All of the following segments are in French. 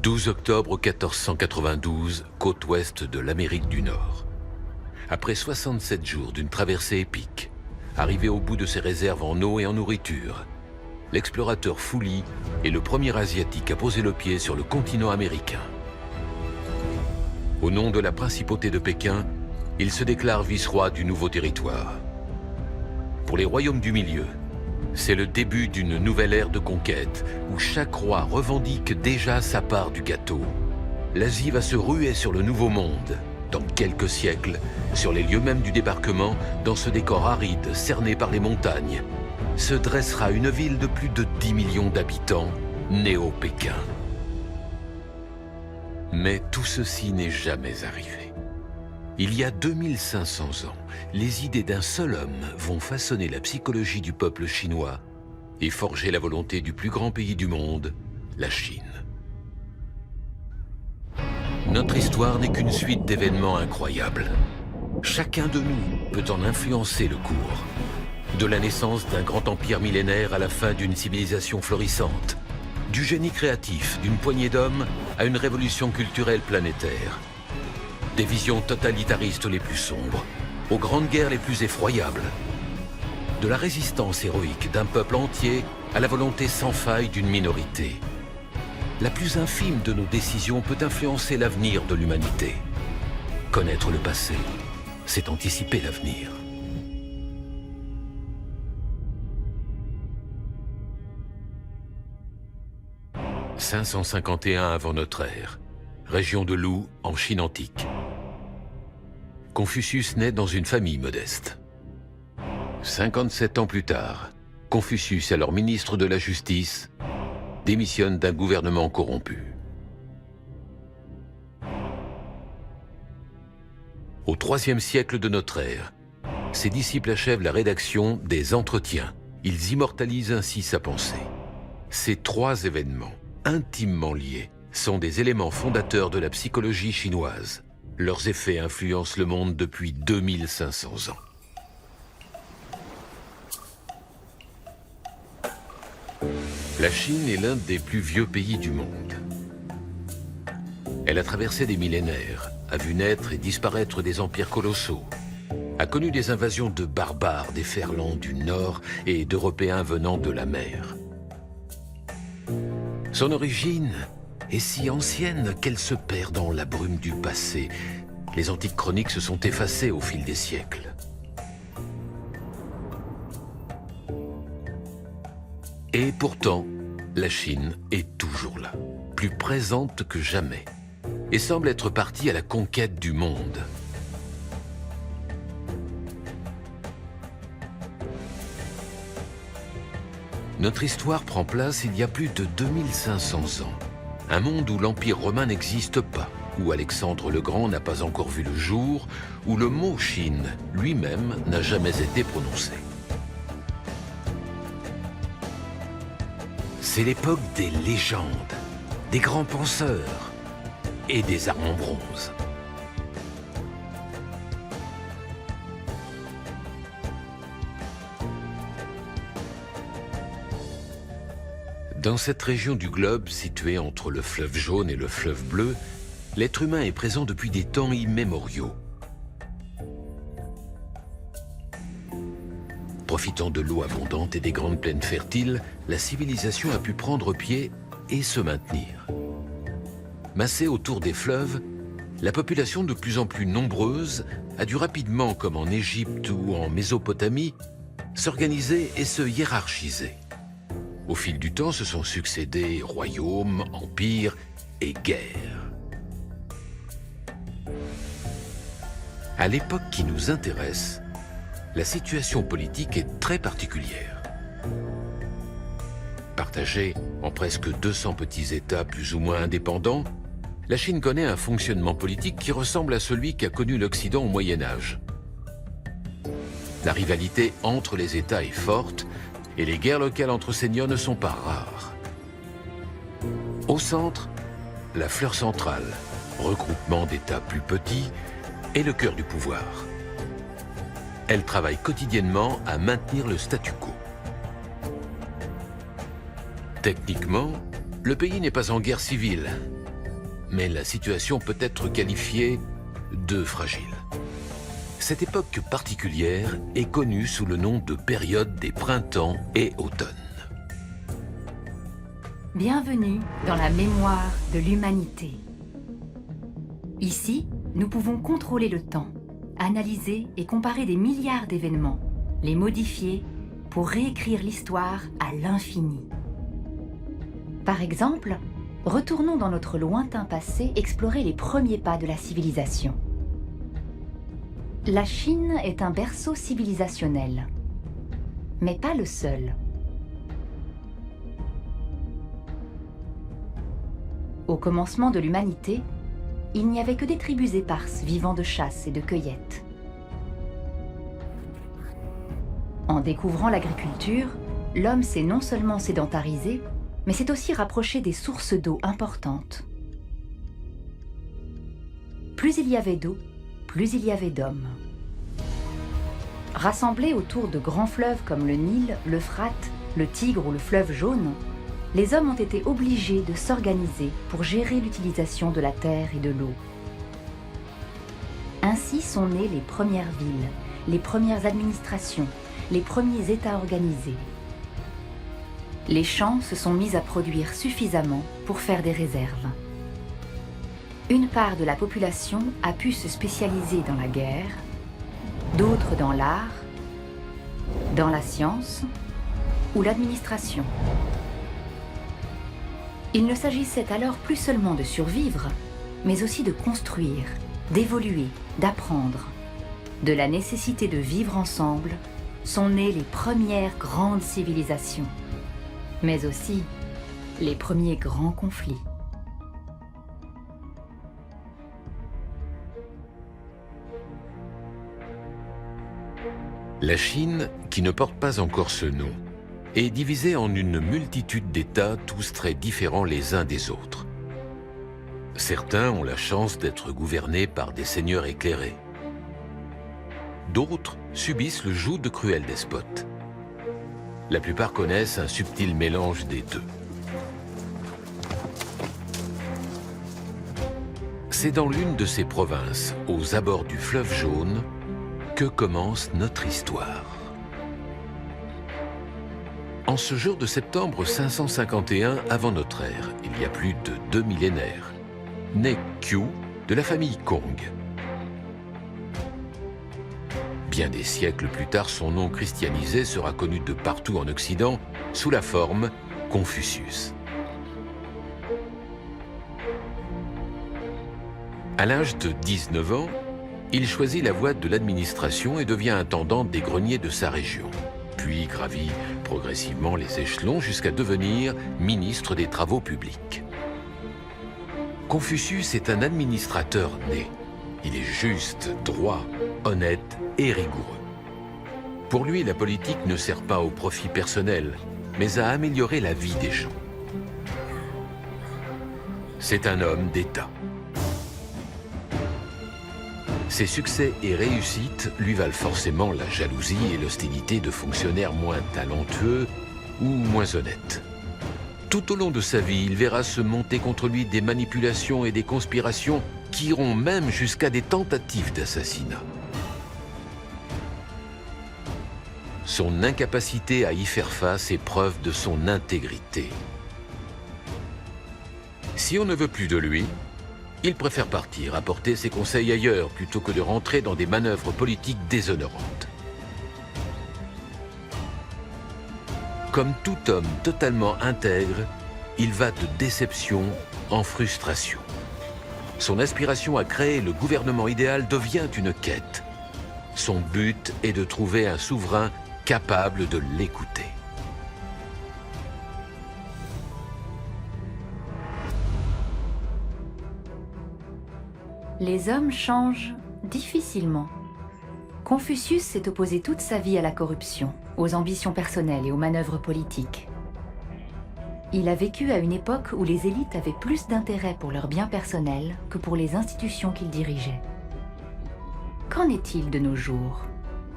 12 octobre 1492, côte ouest de l'Amérique du Nord. Après 67 jours d'une traversée épique, arrivé au bout de ses réserves en eau et en nourriture, l'explorateur Fuli est le premier Asiatique à poser le pied sur le continent américain. Au nom de la principauté de Pékin, il se déclare vice-roi du nouveau territoire. Pour les royaumes du milieu, c'est le début d'une nouvelle ère de conquête où chaque roi revendique déjà sa part du gâteau. L'Asie va se ruer sur le Nouveau Monde. Dans quelques siècles, sur les lieux mêmes du débarquement, dans ce décor aride cerné par les montagnes, se dressera une ville de plus de 10 millions d'habitants, Néo-Pékin. Mais tout ceci n'est jamais arrivé. Il y a 2500 ans, les idées d'un seul homme vont façonner la psychologie du peuple chinois et forger la volonté du plus grand pays du monde, la Chine. Notre histoire n'est qu'une suite d'événements incroyables. Chacun de nous peut en influencer le cours. De la naissance d'un grand empire millénaire à la fin d'une civilisation florissante. Du génie créatif d'une poignée d'hommes à une révolution culturelle planétaire. Des visions totalitaristes les plus sombres, aux grandes guerres les plus effroyables. De la résistance héroïque d'un peuple entier à la volonté sans faille d'une minorité. La plus infime de nos décisions peut influencer l'avenir de l'humanité. Connaître le passé, c'est anticiper l'avenir. « 551 avant notre ère, région de Lou, en Chine antique. Confucius naît dans une famille modeste. 57 ans plus tard, Confucius, alors ministre de la Justice, démissionne d'un gouvernement corrompu. Au IIIe siècle de notre ère, ses disciples achèvent la rédaction des Entretiens. Ils immortalisent ainsi sa pensée. Ces trois événements, intimement liés, sont des éléments fondateurs de la psychologie chinoise. Leurs effets influencent le monde depuis 2500 ans. La Chine est l'un des plus vieux pays du monde. Elle a traversé des millénaires, a vu naître et disparaître des empires colossaux, a connu des invasions de barbares des Ferlands du Nord et d'Européens venant de la mer. Son origine est si ancienne qu'elle se perd dans la brume du passé. Les antiques chroniques se sont effacées au fil des siècles. Et pourtant, la Chine est toujours là, plus présente que jamais, et semble être partie à la conquête du monde. Notre histoire prend place il y a plus de 2500 ans. Un monde où l'Empire romain n'existe pas, où Alexandre le Grand n'a pas encore vu le jour, où le mot Chine lui-même n'a jamais été prononcé. C'est l'époque des légendes, des grands penseurs et des armes en bronze. Dans cette région du globe, située entre le fleuve Jaune et le fleuve Bleu, l'être humain est présent depuis des temps immémoriaux. Profitant de l'eau abondante et des grandes plaines fertiles, la civilisation a pu prendre pied et se maintenir. Massée autour des fleuves, la population de plus en plus nombreuse a dû rapidement, comme en Égypte ou en Mésopotamie, s'organiser et se hiérarchiser. Au fil du temps, se sont succédés royaumes, empires et guerres. À l'époque qui nous intéresse, la situation politique est très particulière. Partagée en presque 200 petits États plus ou moins indépendants, la Chine connaît un fonctionnement politique qui ressemble à celui qu'a connu l'Occident au Moyen-Âge. La rivalité entre les États est forte et les guerres locales entre seigneurs ne sont pas rares. Au centre, la fleur centrale, regroupement d'États plus petits, est le cœur du pouvoir. Elle travaille quotidiennement à maintenir le statu quo. Techniquement, le pays n'est pas en guerre civile, mais la situation peut être qualifiée de fragile. Cette époque particulière est connue sous le nom de période des printemps et automnes. Bienvenue dans la mémoire de l'humanité. Ici, nous pouvons contrôler le temps, analyser et comparer des milliards d'événements, les modifier pour réécrire l'histoire à l'infini. Par exemple, retournons dans notre lointain passé explorer les premiers pas de la civilisation. La Chine est un berceau civilisationnel, mais pas le seul. Au commencement de l'humanité, il n'y avait que des tribus éparses vivant de chasse et de cueillette. En découvrant l'agriculture, l'homme s'est non seulement sédentarisé, mais s'est aussi rapproché des sources d'eau importantes. Plus il y avait d'eau, plus il y avait d'hommes. Rassemblés autour de grands fleuves comme le Nil, l'Euphrate, le Tigre ou le fleuve Jaune, les hommes ont été obligés de s'organiser pour gérer l'utilisation de la terre et de l'eau. Ainsi sont nées les premières villes, les premières administrations, les premiers États organisés. Les champs se sont mis à produire suffisamment pour faire des réserves. Une part de la population a pu se spécialiser dans la guerre, d'autres dans l'art, dans la science ou l'administration. Il ne s'agissait alors plus seulement de survivre, mais aussi de construire, d'évoluer, d'apprendre. De la nécessité de vivre ensemble sont nées les premières grandes civilisations, mais aussi les premiers grands conflits. La Chine, qui ne porte pas encore ce nom, est divisée en une multitude d'États, tous très différents les uns des autres. Certains ont la chance d'être gouvernés par des seigneurs éclairés. D'autres subissent le joug de cruels despotes. La plupart connaissent un subtil mélange des deux. C'est dans l'une de ces provinces, aux abords du fleuve Jaune, que commence notre histoire. En ce jour de septembre 551 avant notre ère, il y a plus de 2 millénaires, naît Qiu de la famille Kong. Bien des siècles plus tard, son nom christianisé sera connu de partout en Occident sous la forme Confucius. À l'âge de 19 ans, il choisit la voie de l'administration et devient intendant des greniers de sa région, puis gravit progressivement les échelons jusqu'à devenir ministre des Travaux publics. Confucius est un administrateur né. Il est juste, droit, honnête et rigoureux. Pour lui, la politique ne sert pas au profit personnel, mais à améliorer la vie des gens. C'est un homme d'État. Ses succès et réussites lui valent forcément la jalousie et l'hostilité de fonctionnaires moins talentueux ou moins honnêtes. Tout au long de sa vie, il verra se monter contre lui des manipulations et des conspirations qui iront même jusqu'à des tentatives d'assassinat. Son incapacité à y faire face est preuve de son intégrité. Si on ne veut plus de lui, il préfère partir, apporter ses conseils ailleurs, plutôt que de rentrer dans des manœuvres politiques déshonorantes. Comme tout homme totalement intègre, il va de déception en frustration. Son aspiration à créer le gouvernement idéal devient une quête. Son but est de trouver un souverain capable de l'écouter. Les hommes changent difficilement. Confucius s'est opposé toute sa vie à la corruption, aux ambitions personnelles et aux manœuvres politiques. Il a vécu à une époque où les élites avaient plus d'intérêt pour leur bien personnel que pour les institutions qu'ils dirigeaient. Qu'en est-il de nos jours?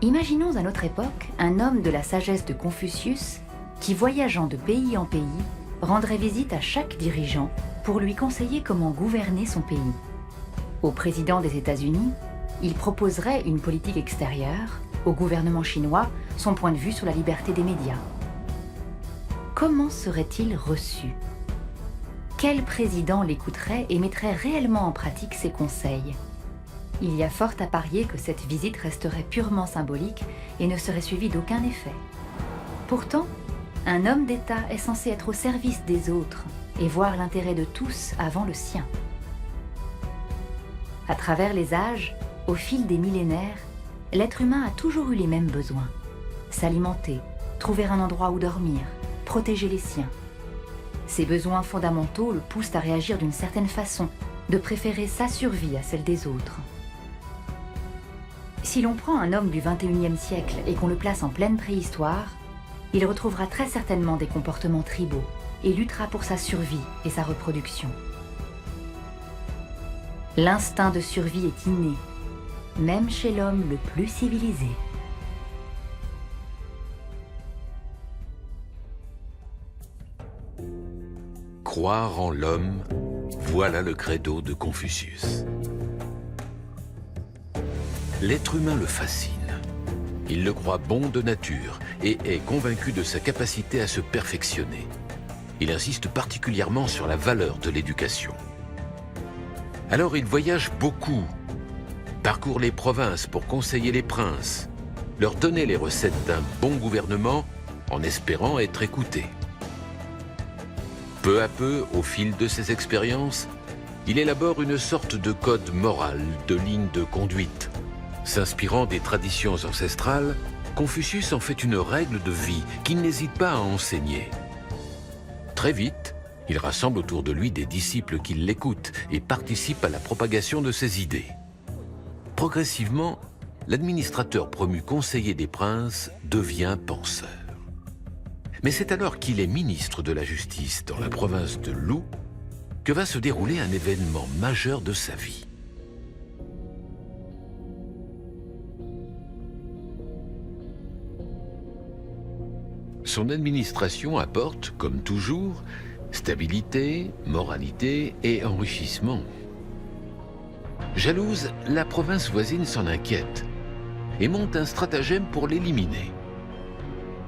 Imaginons à notre époque un homme de la sagesse de Confucius qui, voyageant de pays en pays, rendrait visite à chaque dirigeant pour lui conseiller comment gouverner son pays. Au président des États-Unis, il proposerait une politique extérieure, au gouvernement chinois, son point de vue sur la liberté des médias. Comment serait-il reçu? Quel président l'écouterait et mettrait réellement en pratique ses conseils? Il y a fort à parier que cette visite resterait purement symbolique et ne serait suivie d'aucun effet. Pourtant, un homme d'État est censé être au service des autres et voir l'intérêt de tous avant le sien. À travers les âges, au fil des millénaires, l'être humain a toujours eu les mêmes besoins. S'alimenter, trouver un endroit où dormir, protéger les siens. Ces besoins fondamentaux le poussent à réagir d'une certaine façon, de préférer sa survie à celle des autres. Si l'on prend un homme du XXIe siècle et qu'on le place en pleine préhistoire, il retrouvera très certainement des comportements tribaux et luttera pour sa survie et sa reproduction. L'instinct de survie est inné, même chez l'homme le plus civilisé. Croire en l'homme, voilà le credo de Confucius. L'être humain le fascine. Il le croit bon de nature et est convaincu de sa capacité à se perfectionner. Il insiste particulièrement sur la valeur de l'éducation. Alors il voyage beaucoup, parcourt les provinces pour conseiller les princes, leur donner les recettes d'un bon gouvernement en espérant être écouté. Peu à peu, au fil de ses expériences, il élabore une sorte de code moral, de ligne de conduite. S'inspirant des traditions ancestrales, Confucius en fait une règle de vie qu'il n'hésite pas à enseigner. Très vite, il rassemble autour de lui des disciples qui l'écoutent et participent à la propagation de ses idées. Progressivement, l'administrateur promu conseiller des princes devient penseur. Mais c'est alors qu'il est ministre de la Justice dans la province de Lu que va se dérouler un événement majeur de sa vie. Son administration apporte, comme toujours, stabilité, moralité et enrichissement. Jalouse, la province voisine s'en inquiète et monte un stratagème pour l'éliminer.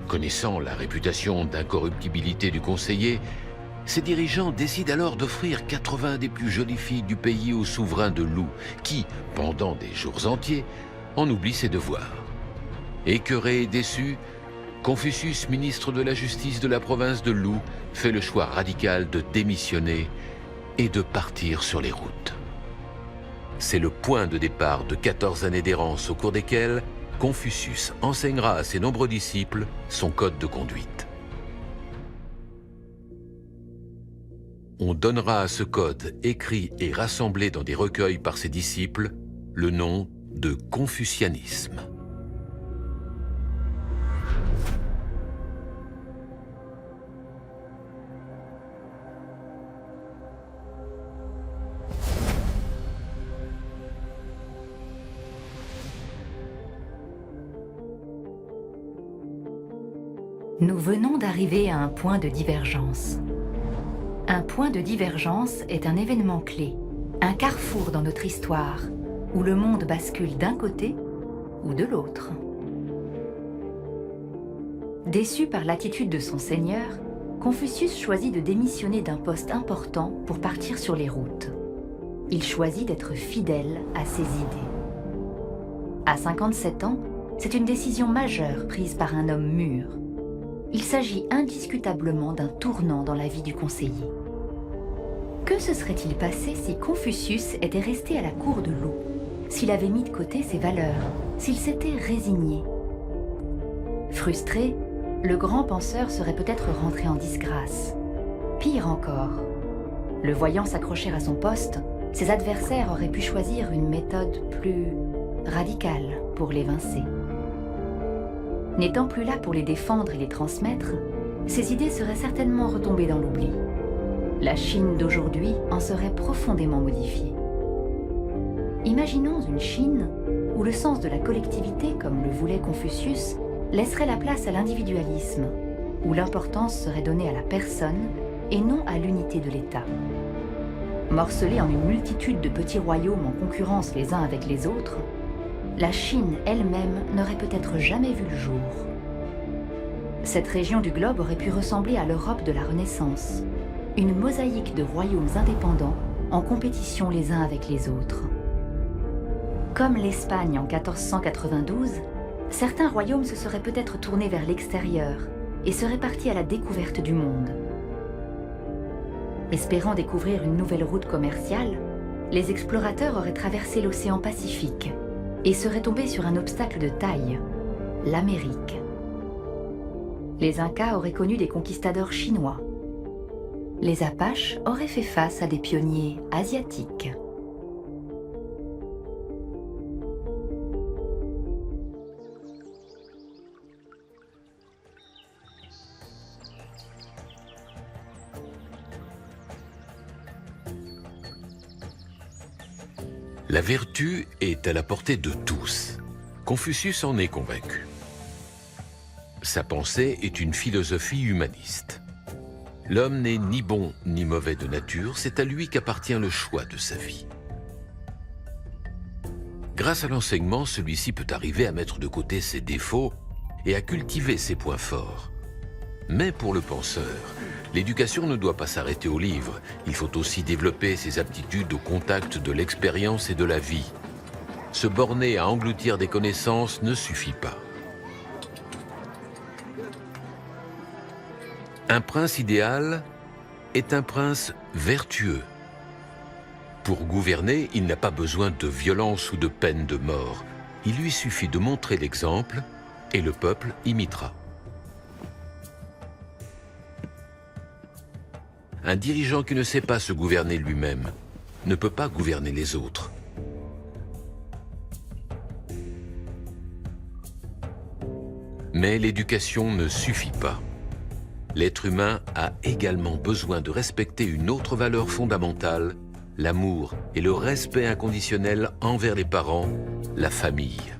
Connaissant la réputation d'incorruptibilité du conseiller, ses dirigeants décident alors d'offrir 80 des plus jolies filles du pays au souverain de Lu, qui, pendant des jours entiers, en oublie ses devoirs. Écœuré et déçu, Confucius, ministre de la Justice de la province de Lu, fait le choix radical de démissionner et de partir sur les routes. C'est le point de départ de 14 années d'errance au cours desquelles Confucius enseignera à ses nombreux disciples son code de conduite. On donnera à ce code, écrit et rassemblé dans des recueils par ses disciples, le nom de confucianisme. Nous venons d'arriver à un point de divergence. Un point de divergence est un événement clé, un carrefour dans notre histoire, où le monde bascule d'un côté ou de l'autre. Déçu par l'attitude de son seigneur, Confucius choisit de démissionner d'un poste important pour partir sur les routes. Il choisit d'être fidèle à ses idées. À 57 ans, c'est une décision majeure prise par un homme mûr. Il s'agit indiscutablement d'un tournant dans la vie du conseiller. Que se serait-il passé si Confucius était resté à la cour de Lu, s'il avait mis de côté ses valeurs, s'il s'était résigné? Frustré, le grand penseur serait peut-être rentré en disgrâce. Pire encore, le voyant s'accrocher à son poste, ses adversaires auraient pu choisir une méthode plus radicale pour l'évincer. N'étant plus là pour les défendre et les transmettre, ses idées seraient certainement retombées dans l'oubli. La Chine d'aujourd'hui en serait profondément modifiée. Imaginons une Chine où le sens de la collectivité, comme le voulait Confucius, laisserait la place à l'individualisme, où l'importance serait donnée à la personne et non à l'unité de l'État. Morcelée en une multitude de petits royaumes en concurrence les uns avec les autres, la Chine elle-même n'aurait peut-être jamais vu le jour. Cette région du globe aurait pu ressembler à l'Europe de la Renaissance, une mosaïque de royaumes indépendants en compétition les uns avec les autres. Comme l'Espagne en 1492, certains royaumes se seraient peut-être tournés vers l'extérieur et seraient partis à la découverte du monde. Espérant découvrir une nouvelle route commerciale, les explorateurs auraient traversé l'océan Pacifique et seraient tombés sur un obstacle de taille, l'Amérique. Les Incas auraient connu des conquistadors chinois. Les Apaches auraient fait face à des pionniers asiatiques. La vertu est à la portée de tous. Confucius en est convaincu. Sa pensée est une philosophie humaniste. L'homme n'est ni bon ni mauvais de nature, c'est à lui qu'appartient le choix de sa vie. Grâce à l'enseignement, celui-ci peut arriver à mettre de côté ses défauts et à cultiver ses points forts. Mais pour le penseur, l'éducation ne doit pas s'arrêter au livre. Il faut aussi développer ses aptitudes au contact de l'expérience et de la vie. Se borner à engloutir des connaissances ne suffit pas. Un prince idéal est un prince vertueux. Pour gouverner, il n'a pas besoin de violence ou de peine de mort. Il lui suffit de montrer l'exemple et le peuple imitera. Un dirigeant qui ne sait pas se gouverner lui-même ne peut pas gouverner les autres. Mais l'éducation ne suffit pas. L'être humain a également besoin de respecter une autre valeur fondamentale, l'amour et le respect inconditionnel envers les parents, la famille.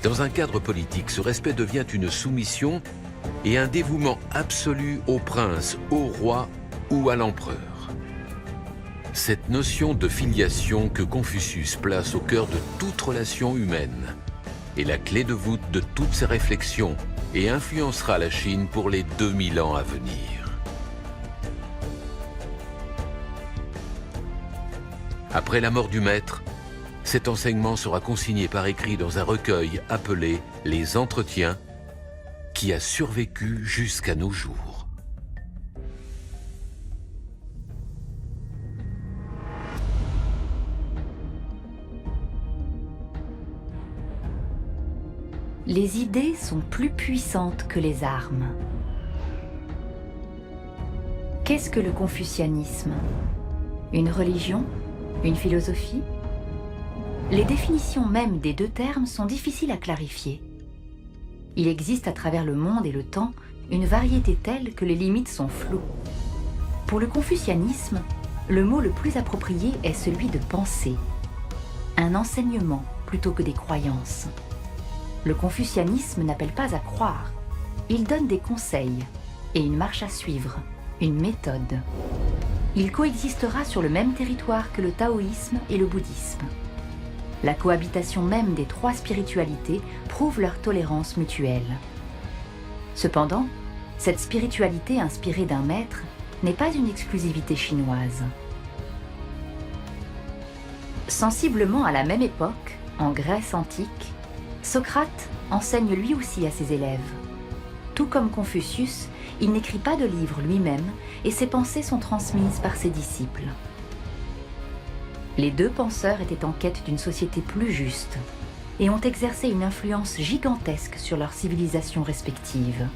Dans un cadre politique, ce respect devient une soumission et un dévouement absolu au prince, au roi ou à l'empereur. Cette notion de filiation que Confucius place au cœur de toute relation humaine est la clé de voûte de toutes ses réflexions et influencera la Chine pour les 2000 ans à venir. Après la mort du maître, cet enseignement sera consigné par écrit dans un recueil appelé « Les Entretiens » qui a survécu jusqu'à nos jours. Les idées sont plus puissantes que les armes. Qu'est-ce que le confucianisme? Une religion? Une philosophie? Les définitions mêmes des deux termes sont difficiles à clarifier. Il existe à travers le monde et le temps une variété telle que les limites sont floues. Pour le confucianisme, le mot le plus approprié est celui de pensée, un enseignement plutôt que des croyances. Le confucianisme n'appelle pas à croire, il donne des conseils et une marche à suivre, une méthode. Il coexistera sur le même territoire que le taoïsme et le bouddhisme. La cohabitation même des trois spiritualités prouve leur tolérance mutuelle. Cependant, cette spiritualité inspirée d'un maître n'est pas une exclusivité chinoise. Sensiblement à la même époque, en Grèce antique, Socrate enseigne lui aussi à ses élèves. Tout comme Confucius, il n'écrit pas de livre lui-même et ses pensées sont transmises par ses disciples. Les deux penseurs étaient en quête d'une société plus juste et ont exercé une influence gigantesque sur leurs civilisations respectives.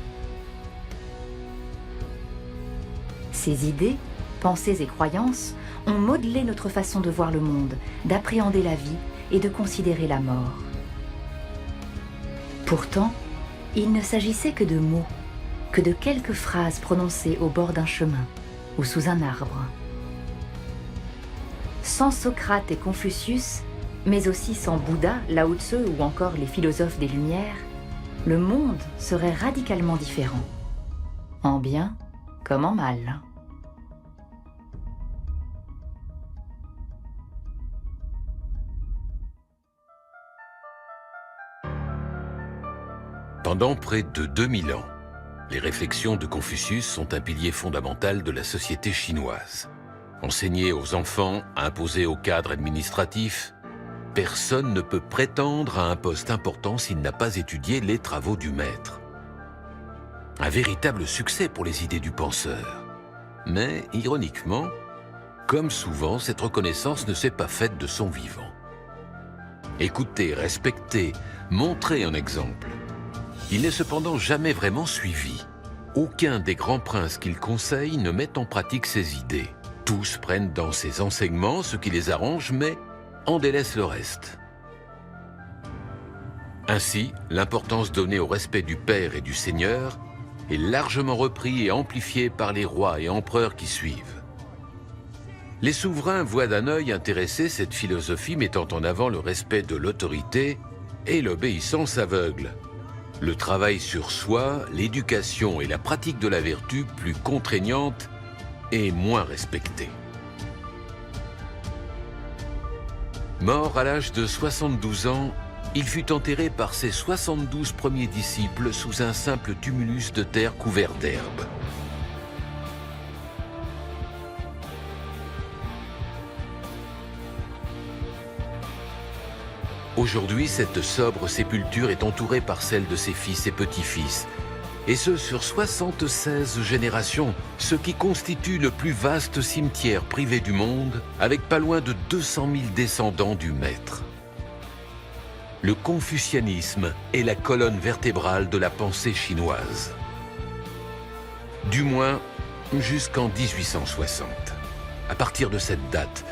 Ces idées, pensées et croyances ont modelé notre façon de voir le monde, d'appréhender la vie et de considérer la mort. Pourtant, il ne s'agissait que de mots, que de quelques phrases prononcées au bord d'un chemin ou sous un arbre. Sans Socrate et Confucius, mais aussi sans Bouddha, Lao Tse ou encore les philosophes des Lumières, le monde serait radicalement différent, en bien comme en mal. Pendant près de 2000 ans, les réflexions de Confucius sont un pilier fondamental de la société chinoise. Enseigné aux enfants, imposé aux cadres administratifs, personne ne peut prétendre à un poste important s'il n'a pas étudié les travaux du maître. Un véritable succès pour les idées du penseur. Mais, ironiquement, comme souvent, cette reconnaissance ne s'est pas faite de son vivant. Écouter, respecter, montrer un exemple. Il n'est cependant jamais vraiment suivi. Aucun des grands princes qu'il conseille ne met en pratique ses idées. Tous prennent dans ses enseignements ce qui les arrange, mais en délaissent le reste. Ainsi, l'importance donnée au respect du père et du seigneur est largement repris et amplifié par les rois et empereurs qui suivent. Les souverains voient d'un œil intéressé cette philosophie mettant en avant le respect de l'autorité et l'obéissance aveugle. Le travail sur soi, l'éducation et la pratique de la vertu plus contraignante et moins respectée. Mort à l'âge de 72 ans, il fut enterré par ses 72 premiers disciples sous un simple tumulus de terre couvert d'herbe. Aujourd'hui, cette sobre sépulture est entourée par celle de ses fils et petits-fils, et ce sur 76 générations, ce qui constitue le plus vaste cimetière privé du monde, avec pas loin de 200 000 descendants du maître. Le confucianisme est la colonne vertébrale de la pensée chinoise. Du moins, jusqu'en 1860. À partir de cette date,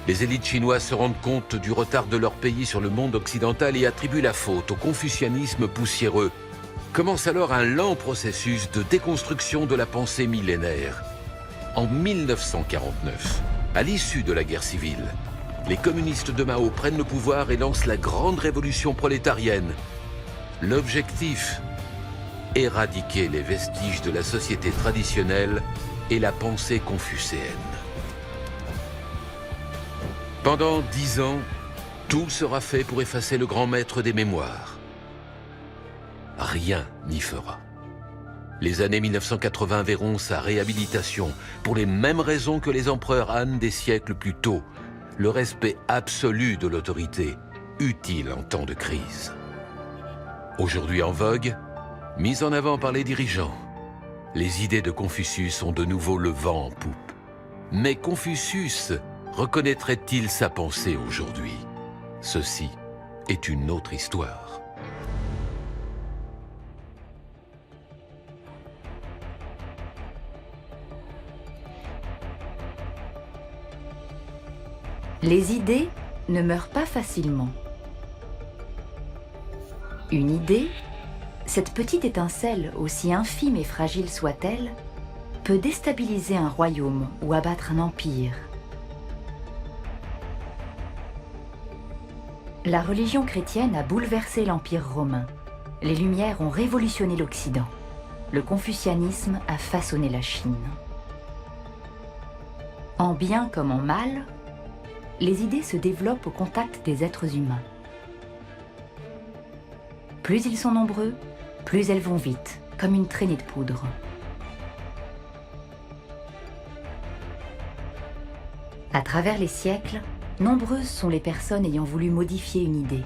les élites chinoises se rendent compte du retard de leur pays sur le monde occidental et attribuent la faute au confucianisme poussiéreux. Commence alors un lent processus de déconstruction de la pensée millénaire. En 1949, à l'issue de la guerre civile, les communistes de Mao prennent le pouvoir et lancent la grande révolution prolétarienne. L'objectif, éradiquer les vestiges de la société traditionnelle et la pensée confucéenne. Pendant 10 ans, tout sera fait pour effacer le grand maître des mémoires. Rien n'y fera. Les années 1980 verront sa réhabilitation pour les mêmes raisons que les empereurs Han des siècles plus tôt. Le respect absolu de l'autorité, utile en temps de crise. Aujourd'hui en vogue, mise en avant par les dirigeants, les idées de Confucius ont de nouveau le vent en poupe. Mais Confucius reconnaîtrait-il sa pensée aujourd'hui? Ceci est une autre histoire. Les idées ne meurent pas facilement. Une idée, cette petite étincelle, aussi infime et fragile soit-elle, peut déstabiliser un royaume ou abattre un empire. La religion chrétienne a bouleversé l'Empire romain. Les Lumières ont révolutionné l'Occident. Le confucianisme a façonné la Chine. En bien comme en mal, les idées se développent au contact des êtres humains. Plus ils sont nombreux, plus elles vont vite, comme une traînée de poudre. À travers les siècles, nombreuses sont les personnes ayant voulu modifier une idée,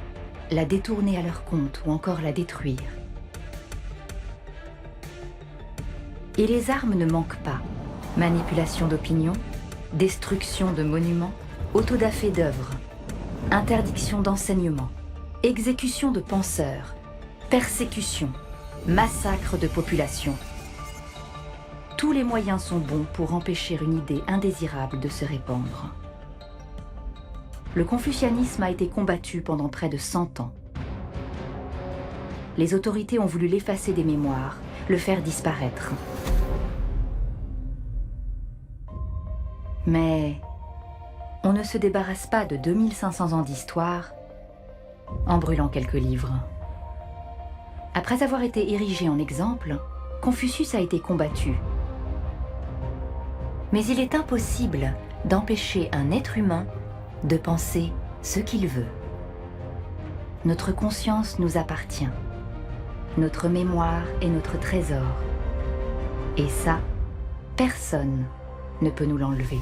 la détourner à leur compte ou encore la détruire. Et les armes ne manquent pas. Manipulation d'opinion, destruction de monuments, autodafé d'œuvres, interdiction d'enseignement, exécution de penseurs, persécution, massacre de population. Tous les moyens sont bons pour empêcher une idée indésirable de se répandre. Le confucianisme a été combattu pendant près de 100 ans. Les autorités ont voulu l'effacer des mémoires, le faire disparaître. Mais on ne se débarrasse pas de 2500 ans d'histoire en brûlant quelques livres. Après avoir été érigé en exemple, Confucius a été combattu. Mais il est impossible d'empêcher un être humain de penser ce qu'il veut. Notre conscience nous appartient. Notre mémoire est notre trésor. Et ça, personne ne peut nous l'enlever.